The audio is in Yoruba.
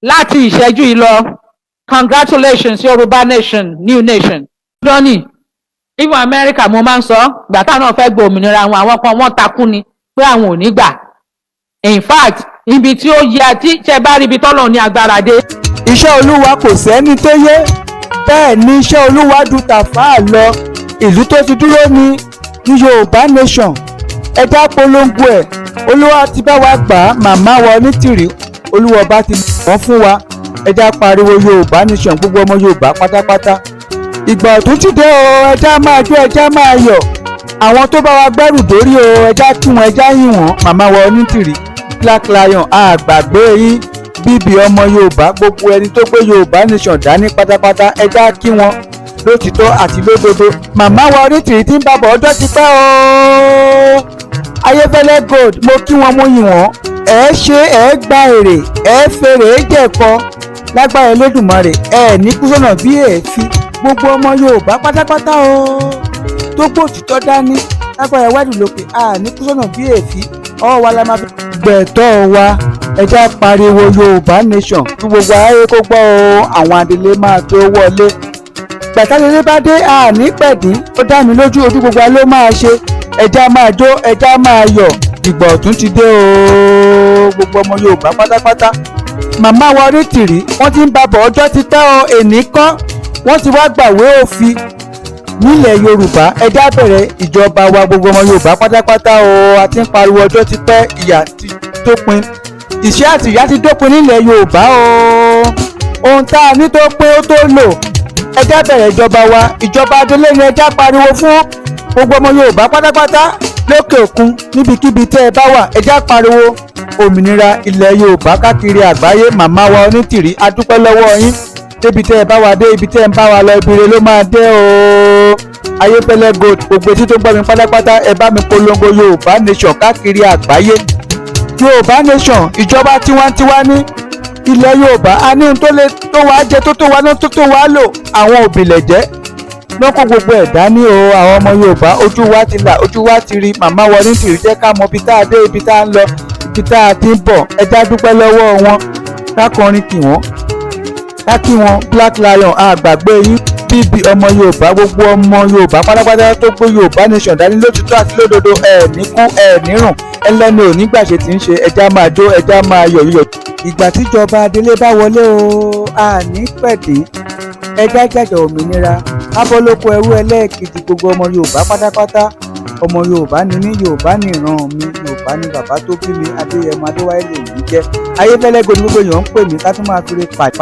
láti ìṣẹ́jú yìí lọ congratulations Yoruba nation new nation lọ́nì even America mo máa ń sọ ìgbà táwọn náà fẹ́ gba òmìnira àwọn kan wọ́n takú ni pé àwọn ò ní gbà in fact ibi tí ó yẹ tí tẹ bá rí ibi tọ́lọ̀ ní agbára dé. iṣẹ́ olúwa kò sẹ́ni tó yé bẹ́ẹ̀ ni iṣẹ́ olúwa ju tàfáà lọ ìlú tó ti dúró ní Yorùbá nation ẹ̀dá polongo ẹ̀ olúwa ti bá wa gbà á màmá wa Onítìrí olúwa ọba ti wọ́n fún wa ẹ̀dá pariwo Yorùbá nation gbogbo ọmọ Yorùbá pátápátá ìgbà ọ̀tún ti dé o ẹ̀dá máa jó ẹ̀dá máa yọ̀ àwọn tó bá wa gbẹ́rù dórí o ẹ̀dá kí wọn ẹ̀dá yìn wọ́n màmá wa Onítìrí Black Lion àgbàgbé yín bíbí ọmọ Yorùbá gbogbo ẹni tó gbé Yorùbá nation dání pátápátá ẹ̀dá kí wọn lótìtọ́ àti lódodo màmá wa Onítìrí tí ń bàbọ̀ ọjọ́ ti pẹ́ o Ayéfẹ́lẹ́ gold mo kí wọn mo yìn wọ́n ṣe gba èrè fèrè jẹ̀kọ lágbára Elédùmarè ní kúsọ̀nà bí èéfín gbogbo ọmọ Yorùbá pátápátá o tó gbòtítọ́ dání lágbára ìwádìí lókè ní kúsọ̀nà bí èéfín ọwọ́ wa la máa fi gbẹ̀tọ́ wa ẹja pariwo Yorùbá nation kí gbogbo ayé kó gbọ́ o àwọn adelé máa tó wọlé gbàtàlélé bá dé àní pẹ̀dín ó dá mi lójú ojú gbogbo ló máa ṣe ẹja máa jó ẹja máa yọ̀ ìgbà ọ̀tún ti dé o gbogbo ọmọ Yorùbá pátápátá màmá wa Onítìrí wọ́n ti ń babọ̀ ọjọ́ ti pẹ́ o èní kọ́ wọ́n ti wá gbàwé òfin nílẹ̀ Yorùbá ẹja bẹ̀rẹ̀ ìjọba wa gbogbo ọmọ Yorùbá pátápátá o a ti ń pariwo ọjọ́ ti pẹ́ ìyà ti dópin ìṣẹ́ àti ìyà ti dópin nílẹ̀ Yorùbá o ohun tá a ní tó pé ó tó lò ẹja bẹ̀rẹ̀ ìjọba wa ìjọba adélé ni ẹja pariwo fún gbogbo ọmọ Yorùbá pátápátá lókè òkun níbikíbi tẹ́ ẹ bá wà ẹja pariwo òmìnira ilẹ̀ Yorùbá káàkiri àgbáyé màmá wa Onítìrí adúpẹ́ lọ́wọ́ yín débi tẹ́ ẹ bá wa dé ibi tẹ́ ẹ ń bá wa lọ ibire ló máa dé o Ayéfẹ́lẹ́ gold gbogbo etí tó gbọ́ mi pátápátá ẹ bá mi polongo Yorùbá nation káàkiri àgbáyé Yorùbá nation ìjọba tiwantiwa ní ilẹ̀ Yorùbá a ní ohun tó lè tó wá jẹ tó wá náà tó wá lò àwọn òbílẹ̀jẹ́ ló kó gbogbo ẹ̀ dání o àwọn ọmọ Yorùbá ojú wa ti là ojú wa ti rí màmá wa Onítìrí jẹ́ ká mọ ibi tá a dé ibi tá a ń lọ ibi tá a ti ń bọ̀ ẹja dúpẹ́ lọ́wọ́ wọn kákọrin kí wọ́n ká kí wọn Black Lion àgbàgbé yín bíbí ọmọ Yorùbá gbogbo ọmọ Yorùbá pátápátá tó gbé Yorùbá nation dání lótìtọ́ àti lódodo ní kú ní rùn ẹlẹ́ni onígbàṣe tí ń ṣe ẹja máa jó ẹja máa yọ̀ yíyọ̀ ìgbà tíjọba adélé bá wọlé o àní pẹ̀dé ẹja jàjà òmìnira abọ́lóko ẹrú ẹlẹ́ẹ̀kejì gbogbo ọmọ Yorùbá pátápátá ọmọ Yorùbá ni mí Yorùbá ni ìran mi Yorùbá ni bàbá tó bí mi Adéyẹmọ Adéwálé lè yí jẹ́ Ayéfẹ́lẹ́ gold gbogbo èèyàn ń pè mí ká tún máa fi re pàpà.